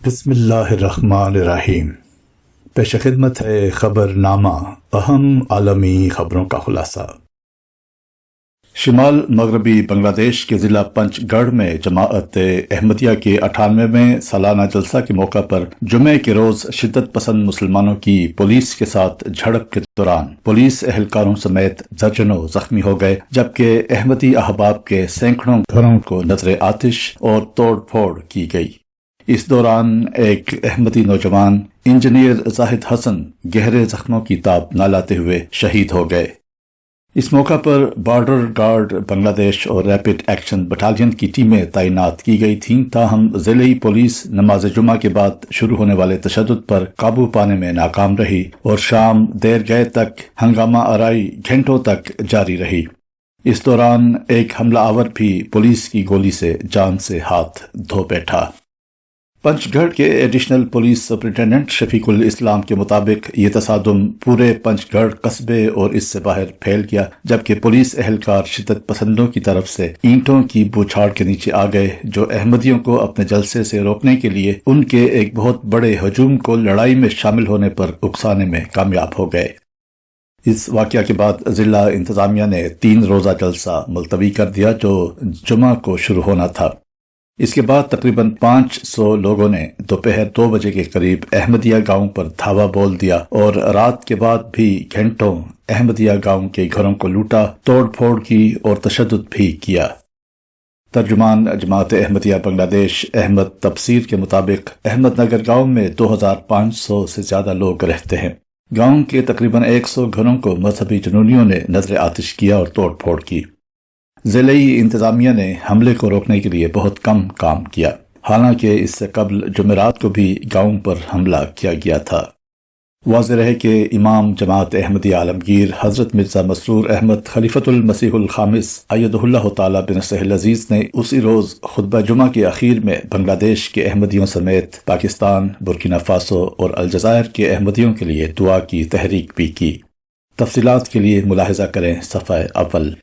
بسم اللہ الرحمن الرحیم۔ پیش خدمت ہے خبر نامہ، اہم عالمی خبروں کا خلاصہ۔ شمال مغربی بنگلہ دیش کے ضلع پنچ گڑھ میں جماعت احمدیہ کے 98ویں سالانہ جلسہ کے موقع پر جمعے کے روز شدت پسند مسلمانوں کی پولیس کے ساتھ جھڑپ کے دوران پولیس اہلکاروں سمیت درجنوں زخمی ہو گئے، جبکہ احمدی احباب کے سینکڑوں گھروں کو نذر آتش اور توڑ پھوڑ کی گئی۔ اس دوران ایک احمدی نوجوان انجینئر زاہد حسن گہرے زخموں کی تاب نہ لاتے ہوئے شہید ہو گئے۔ اس موقع پر بارڈر گارڈ بنگلہ دیش اور ریپڈ ایکشن بٹالین کی ٹیمیں تعینات کی گئی تھیں، تاہم ضلعی پولیس نماز جمعہ کے بعد شروع ہونے والے تشدد پر قابو پانے میں ناکام رہی اور شام دیر گئے تک ہنگامہ آرائی گھنٹوں تک جاری رہی۔ اس دوران ایک حملہ آور بھی پولیس کی گولی سے جان سے ہاتھ دھو بیٹھا۔ پنچ گڑھ کے ایڈیشنل پولیس سپرنٹینڈنٹ شفیق الاسلام کے مطابق یہ تصادم پورے پنچ گڑھ قصبے اور اس سے باہر پھیل گیا، جبکہ پولیس اہلکار شدت پسندوں کی طرف سے اینٹوں کی بوچھاڑ کے نیچے آ گئے، جو احمدیوں کو اپنے جلسے سے روکنے کے لیے ان کے ایک بہت بڑے ہجوم کو لڑائی میں شامل ہونے پر اکسانے میں کامیاب ہو گئے۔ اس واقعہ کے بعد ضلع انتظامیہ نے 3 روزہ جلسہ ملتوی کر دیا جو جمعہ کو شروع ہونا تھا۔ اس کے بعد تقریباً 500 لوگوں نے دوپہر 2 بجے کے قریب احمدیہ گاؤں پر دھاوا بول دیا اور رات کے بعد بھی گھنٹوں احمدیہ گاؤں کے گھروں کو لوٹا، توڑ پھوڑ کی اور تشدد بھی کیا۔ ترجمان جماعت احمدیہ بنگلہ دیش احمد تبصیر کے مطابق احمد نگر گاؤں میں 2500 سے زیادہ لوگ رہتے ہیں۔ گاؤں کے تقریباً 100 گھروں کو مذہبی جنونیوں نے نذر آتش کیا اور توڑ پھوڑ کی۔ ضلعی انتظامیہ نے حملے کو روکنے کے لیے بہت کم کام کیا، حالانکہ اس سے قبل جمعرات کو بھی گاؤں پر حملہ کیا گیا تھا۔ واضح رہے کہ امام جماعت احمدیہ عالمگیر حضرت مرزا مسرور احمد خلیفۃ المسیح الخامس ایدہ اللہ تعالی بنصرہ العزیز نے اسی روز خطبہ جمعہ کے اخیر میں بنگلہ دیش کے احمدیوں سمیت پاکستان، برکینا فاسو اور الجزائر کے احمدیوں کے لیے دعا کی تحریک بھی کی۔ تفصیلات کے لیے ملاحظہ کریں صفحہ اول۔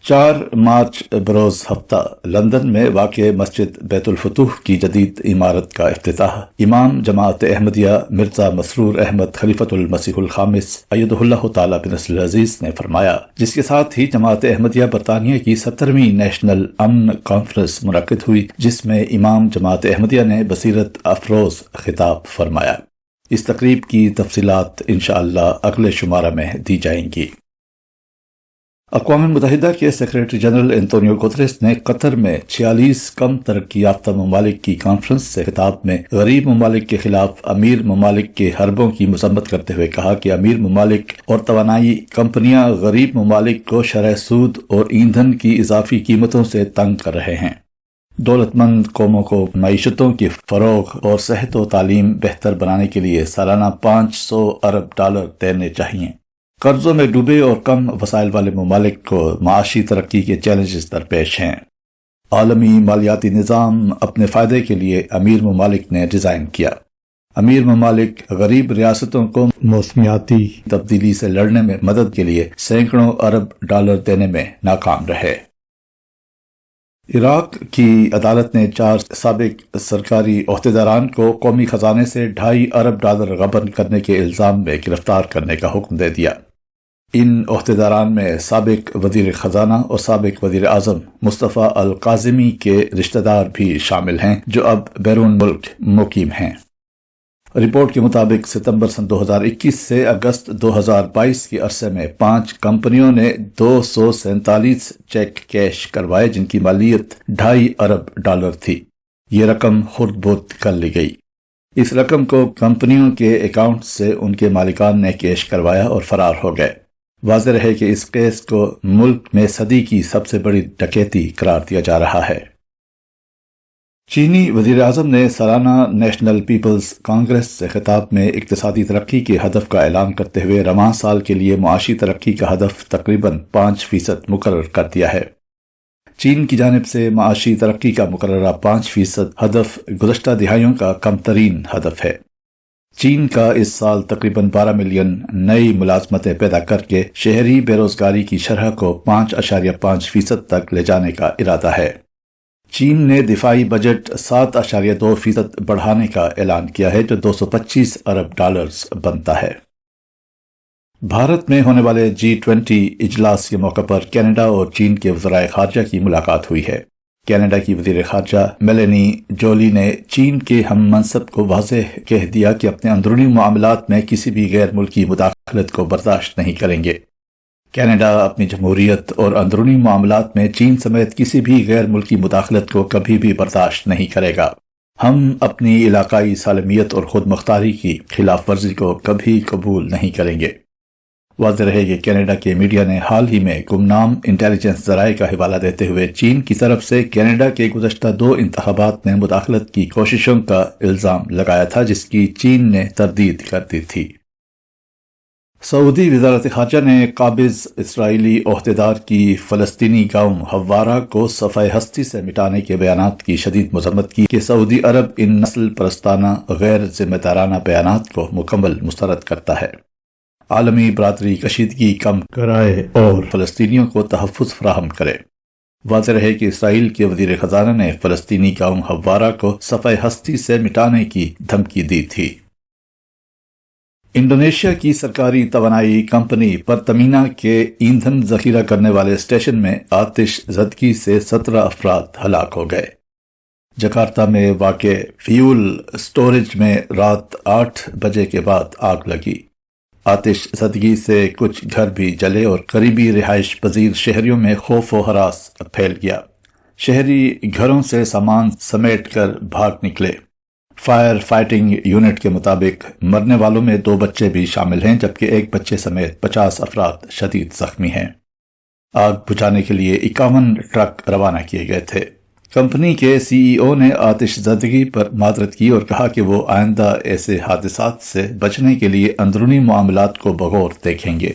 4 مارچ بروز ہفتہ لندن میں واقع مسجد بیت الفتوح کی جدید عمارت کا افتتاح امام جماعت احمدیہ مرزا مسرور احمد خلیفۃ المسیح الخامس ایدہ اللہ تعالی بنصرہ العزیز نے فرمایا، جس کے ساتھ ہی جماعت احمدیہ برطانیہ کی 17ویں نیشنل امن کانفرنس منعقد ہوئی، جس میں امام جماعت احمدیہ نے بصیرت افروز خطاب فرمایا۔ اس تقریب کی تفصیلات انشاءاللہ اگلے شمارہ میں دی جائیں گی۔ اقوام متحدہ کے سیکریٹری جنرل انتونیو گوتریس نے قطر میں 46 کم ترقی یافتہ ممالک کی کانفرنس سے خطاب میں غریب ممالک کے خلاف امیر ممالک کے حربوں کی مذمت کرتے ہوئے کہا کہ امیر ممالک اور توانائی کمپنیاں غریب ممالک کو شرح سود اور ایندھن کی اضافی قیمتوں سے تنگ کر رہے ہیں۔ دولت مند قوموں کو معیشتوں کی فروغ اور صحت و تعلیم بہتر بنانے کے لیے سالانہ $500 ارب دینے چاہیے۔ قرضوں میں ڈوبے اور کم وسائل والے ممالک کو معاشی ترقی کے چیلنجز درپیش ہیں۔ عالمی مالیاتی نظام اپنے فائدے کے لیے امیر ممالک نے ڈیزائن کیا۔ امیر ممالک غریب ریاستوں کو موسمیاتی تبدیلی سے لڑنے میں مدد کے لیے سینکڑوں ارب دینے میں ناکام رہے۔ عراق کی عدالت نے 4 سابق سرکاری عہدیداران کو قومی خزانے سے $2.5 ارب غبن کرنے کے الزام میں گرفتار کرنے کا حکم دے دیا۔ ان عہدیداران میں سابق وزیر خزانہ اور سابق وزیر اعظم مصطفیٰ القاظمی کے رشتہ دار بھی شامل ہیں، جو اب بیرون ملک مقیم ہیں۔ رپورٹ کے مطابق ستمبر سن 2021 سے اگست 2022 کے عرصے میں 5 کمپنیوں نے 247 چیک کیش کروائے، جن کی مالیت $2.5 ارب تھی۔ یہ رقم خرد برد کر لی گئی۔ اس رقم کو کمپنیوں کے اکاؤنٹ سے ان کے مالکان نے کیش کروایا اور فرار ہو گئے۔ واضح رہے کہ اس کیس کو ملک میں صدی کی سب سے بڑی ڈکیتی قرار دیا جا رہا ہے۔ چینی وزیر اعظم نے سالانہ نیشنل پیپلز کانگریس سے خطاب میں اقتصادی ترقی کے ہدف کا اعلان کرتے ہوئے رواں سال کے لیے معاشی ترقی کا ہدف تقریباً 5% مقرر کر دیا ہے۔ چین کی جانب سے معاشی ترقی کا مقررہ 5% ہدف گزشتہ دہائیوں کا کم ترین ہدف ہے۔ چین کا اس سال تقریباً 12 ملین نئی ملازمتیں پیدا کر کے شہری بے روزگاری کی شرح کو 5.5% تک لے جانے کا ارادہ ہے۔ چین نے دفاعی بجٹ 7.2% بڑھانے کا اعلان کیا ہے جو $225 ارب بنتا ہے۔ بھارت میں ہونے والے G20 اجلاس کے موقع پر کینیڈا اور چین کے وزرائے خارجہ کی ملاقات ہوئی ہے۔ کینیڈا کی وزیر خارجہ میلینی جولی نے چین کے ہم منصب کو واضح کہہ دیا کہ اپنے اندرونی معاملات میں کسی بھی غیر ملکی مداخلت کو برداشت نہیں کریں گے۔ کینیڈا اپنی جمہوریت اور اندرونی معاملات میں چین سمیت کسی بھی غیر ملکی مداخلت کو کبھی بھی برداشت نہیں کرے گا۔ ہم اپنی علاقائی سالمیت اور خود مختاری کی خلاف ورزی کو کبھی قبول نہیں کریں گے۔ واضح رہے کہ کینیڈا کے میڈیا نے حال ہی میں گمنام انٹیلیجنس ذرائع کا حوالہ دیتے ہوئے چین کی طرف سے کینیڈا کے گزشتہ 2 انتخابات میں مداخلت کی کوششوں کا الزام لگایا تھا جس کی چین نے تردید کر دی تھی۔ سعودی وزارت خارجہ نے قابض اسرائیلی عہدیدار کی فلسطینی گاؤں حوارہ کو صفحہ ہستی سے مٹانے کے بیانات کی شدید مذمت کی کہ سعودی عرب ان نسل پرستانہ غیر ذمہ دارانہ بیانات کو مکمل مسترد کرتا ہے۔ عالمی برادری کشیدگی کم کرائے اور فلسطینیوں کو تحفظ فراہم کرے۔ واضح رہے کہ اسرائیل کے وزیر خزانہ نے فلسطینی گاؤں حوارہ کو صفحہ ہستی سے مٹانے کی دھمکی دی تھی۔ انڈونیشیا کی سرکاری توانائی کمپنی پرتمینا کے ایندھن ذخیرہ کرنے والے اسٹیشن میں آتش زدگی سے 17 افراد ہلاک ہو گئے۔ جکارتا میں واقع فیول سٹوریج میں رات 8 بجے کے بعد آگ لگی۔ آتش زدگی سے کچھ گھر بھی جلے اور قریبی رہائش پذیر شہریوں میں خوف و ہراس پھیل گیا۔ شہری گھروں سے سامان سمیٹ کر بھاگ نکلے۔ فائر فائٹنگ یونٹ کے مطابق مرنے والوں میں 2 بچے بھی شامل ہیں جبکہ ایک بچے سمیت 50 افراد شدید زخمی ہیں۔ آگ بجھانے کے لیے 51 ٹرک روانہ کیے گئے تھے۔ کمپنی کے CEO نے آتش زدگی پر معذرت کی اور کہا کہ وہ آئندہ ایسے حادثات سے بچنے کے لیے اندرونی معاملات کو بغور دیکھیں گے۔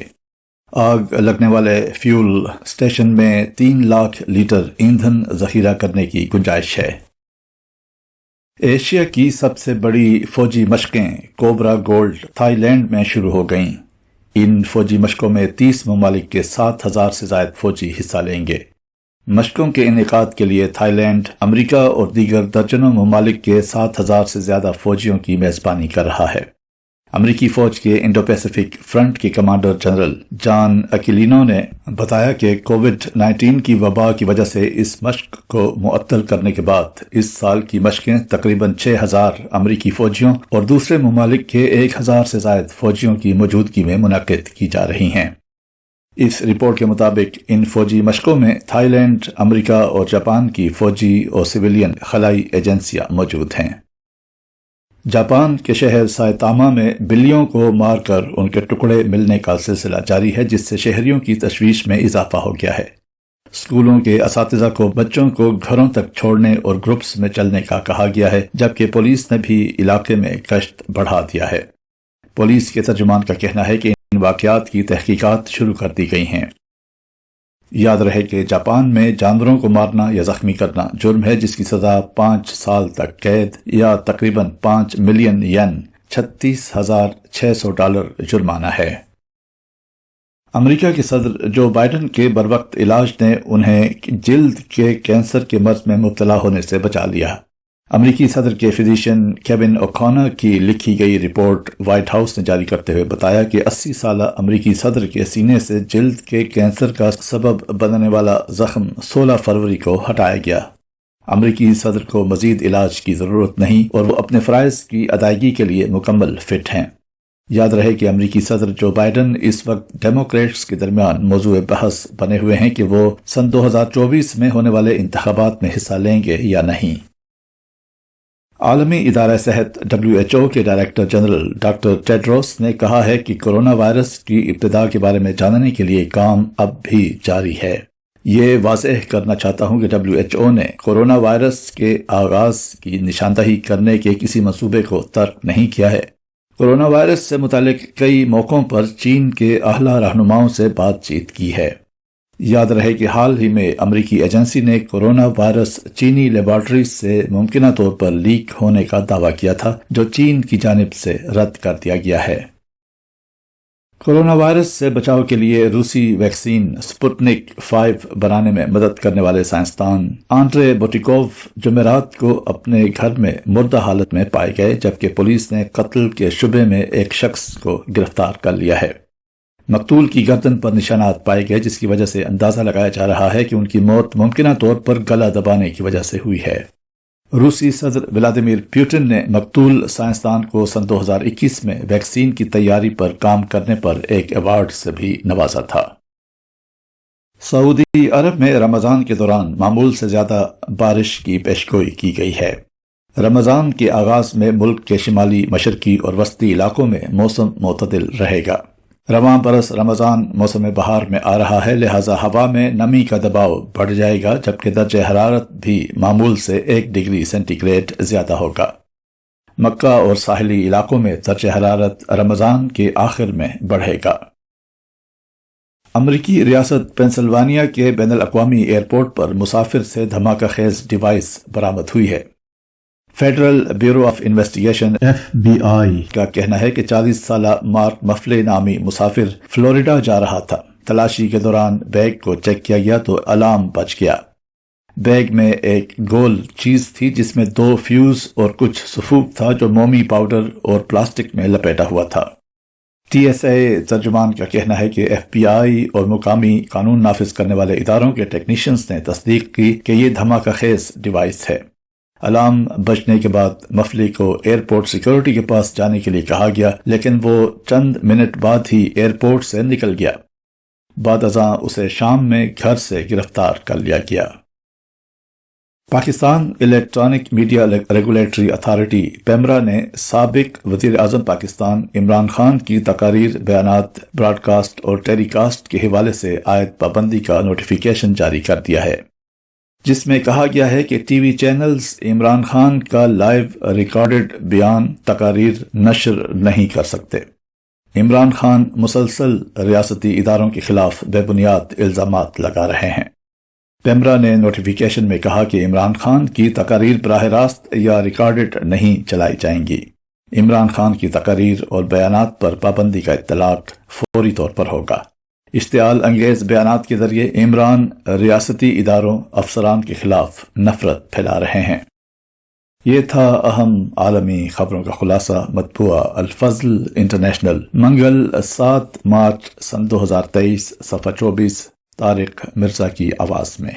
آگ لگنے والے فیول اسٹیشن میں 3 لاکھ لیٹر ایندھن ذخیرہ کرنے کی گنجائش ہے۔ ایشیا کی سب سے بڑی فوجی مشقیں کوبرا گولڈ تھائی لینڈ میں شروع ہو گئیں۔ ان فوجی مشقوں میں 30 ممالک کے 7,000 سے زائد فوجی حصہ لیں گے۔ مشقوں کے انعقاد کے لیے تھائی لینڈ، امریکہ اور دیگر درجنوں ممالک کے 7,000 سے زیادہ فوجیوں کی میزبانی کر رہا ہے۔ امریکی فوج کے انڈو پیسیفک فرنٹ کے کمانڈر جنرل جان اکیلینو نے بتایا کہ کووڈ-19 کی وبا کی وجہ سے اس مشق کو معطل کرنے کے بعد اس سال کی مشقیں تقریباً 6,000 امریکی فوجیوں اور دوسرے ممالک کے 1,000 سے زائد فوجیوں کی موجودگی میں منعقد کی جا رہی ہیں۔ اس رپورٹ کے مطابق ان فوجی مشقوں میں تھائی لینڈ، امریکہ اور جاپان کی فوجی اور سویلین خلائی ایجنسیاں موجود ہیں۔ جاپان کے شہر سائتاما میں بلیوں کو مار کر ان کے ٹکڑے ملنے کا سلسلہ جاری ہے جس سے شہریوں کی تشویش میں اضافہ ہو گیا ہے۔ اسکولوں کے اساتذہ کو بچوں کو گھروں تک چھوڑنے اور گروپس میں چلنے کا کہا گیا ہے جبکہ پولیس نے بھی علاقے میں گشت بڑھا دیا ہے۔ پولیس کے ترجمان کا کہنا ہے کہ ان واقعات کی تحقیقات شروع کر دی گئی ہیں۔ یاد رہے کہ جاپان میں جانوروں کو مارنا یا زخمی کرنا جرم ہے جس کی سزا 5 سال تک قید یا تقریباً 5 ملین ین $36,600 جرمانہ ہے۔ امریکہ کے صدر جو بائیڈن کے بروقت علاج نے انہیں جلد کے کینسر کے مرض میں مبتلا ہونے سے بچا لیا۔ امریکی صدر کے فزیشین کیوین اوکونر کی لکھی گئی رپورٹ وائٹ ہاؤس نے جاری کرتے ہوئے بتایا کہ 80 سالہ امریکی صدر کے سینے سے جلد کے کینسر کا سبب بننے والا زخم 16 فروری کو ہٹایا گیا۔ امریکی صدر کو مزید علاج کی ضرورت نہیں اور وہ اپنے فرائض کی ادائیگی کے لیے مکمل فٹ ہیں۔ یاد رہے کہ امریکی صدر جو بائیڈن اس وقت ڈیموکریٹس کے درمیان موضوع بحث بنے ہوئے ہیں کہ وہ سن 2024 میں ہونے والے انتخابات میں حصہ لیں گے یا نہیں۔ عالمی ادارہ صحت WHO کے ڈائریکٹر جنرل ڈاکٹر ٹیڈروس نے کہا ہے کہ کرونا وائرس کی ابتدا کے بارے میں جاننے کے لیے کام اب بھی جاری ہے۔ یہ واضح کرنا چاہتا ہوں کہ WHO نے کرونا وائرس کے آغاز کی نشاندہی کرنے کے کسی منصوبے کو ترک نہیں کیا ہے۔ کرونا وائرس سے متعلق کئی موقعوں پر چین کے اعلیٰ رہنماؤں سے بات چیت کی ہے۔ یاد رہے کہ حال ہی میں امریکی ایجنسی نے کرونا وائرس چینی لیبارٹری سے ممکنہ طور پر لیک ہونے کا دعویٰ کیا تھا جو چین کی جانب سے رد کر دیا گیا ہے۔ کورونا وائرس سے بچاؤ کے لیے روسی ویکسین سپوتنک 5 بنانے میں مدد کرنے والے سائنسدان آندرے بوٹیکوف جمعرات کو اپنے گھر میں مردہ حالت میں پائے گئے، جبکہ پولیس نے قتل کے شبے میں ایک شخص کو گرفتار کر لیا ہے۔ مقتول کی گردن پر نشانات پائے گئے، جس کی وجہ سے اندازہ لگایا جا رہا ہے کہ ان کی موت ممکنہ طور پر گلا دبانے کی وجہ سے ہوئی ہے۔ روسی صدر ولادیمیر پوٹن نے مقتول سائنسدان کو سن 2021 میں ویکسین کی تیاری پر کام کرنے پر ایک ایوارڈ سے بھی نوازا تھا۔ سعودی عرب میں رمضان کے دوران معمول سے زیادہ بارش کی پیشگوئی کی گئی ہے۔ رمضان کے آغاز میں ملک کے شمالی، مشرقی اور وسطی علاقوں میں موسم معتدل رہے گا۔ رواں برس رمضان موسم بہار میں آ رہا ہے، لہٰذا ہوا میں نمی کا دباؤ بڑھ جائے گا، جبکہ درجہ حرارت بھی معمول سے 1 ڈگری سینٹی گریڈ زیادہ ہوگا۔ مکہ اور ساحلی علاقوں میں درجہ حرارت رمضان کے آخر میں بڑھے گا۔ امریکی ریاست پینسلوانیا کے بین الاقوامی ایئرپورٹ پر مسافر سے دھماکہ خیز ڈیوائس برآمد ہوئی ہے۔ Federal bureau of investigation FBI کا کہنا ہے کہ 40 سالہ مارک مفلے نامی مسافر فلوریڈا جا رہا تھا۔ تلاشی کے دوران بیگ کو چیک کیا گیا تو الارم بج گیا۔ بیگ میں ایک گول چیز تھی جس میں 2 فیوز اور کچھ سفوف تھا جو مومی پاؤڈر اور پلاسٹک میں لپیٹا ہوا تھا۔ TSA ترجمان کا کہنا ہے کہ FBI اور مقامی قانون نافذ کرنے والے اداروں کے ٹیکنیشینز نے تصدیق کی کہ یہ دھماکہ خیز ڈیوائس ہے۔ الارم بجنے کے بعد مفلی کو ایئرپورٹ سیکیورٹی کے پاس جانے کے لیے کہا گیا، لیکن وہ چند منٹ بعد ہی ایئرپورٹ سے نکل گیا۔ بعد ازاں اسے شام میں گھر سے گرفتار کر لیا گیا۔ Pakistan electronic media regulatory authority PEMRA نے سابق وزیر اعظم پاکستان عمران خان کی تقاریر، بیانات، براڈ کاسٹ اور ٹیلی کاسٹ کے حوالے سے عائد پابندی کا نوٹیفیکیشن جاری کر دیا ہے، جس میں کہا گیا ہے کہ T V channels Imran Khan کا لائیو ریکارڈڈ بیان، تقاریر نشر نہیں کر سکتے۔ عمران خان مسلسل ریاستی اداروں کے خلاف بے بنیاد الزامات لگا رہے ہیں۔ پیمرا نے نوٹیفیکیشن میں کہا کہ عمران خان کی تقاریر براہ راست یا ریکارڈڈ نہیں چلائی جائیں گی۔ عمران خان کی تقاریر اور بیانات پر پابندی کا اطلاق فوری طور پر ہوگا۔ اشتعال انگیز بیانات کے ذریعے عمران ریاستی اداروں، افسران کے خلاف نفرت پھیلا رہے ہیں۔ یہ تھا اہم عالمی خبروں کا خلاصہ۔ مطبوعہ الفضل انٹرنیشنل، منگل 7 مارچ سن 2023، صفحہ 24، طارق مرزا کی آواز میں۔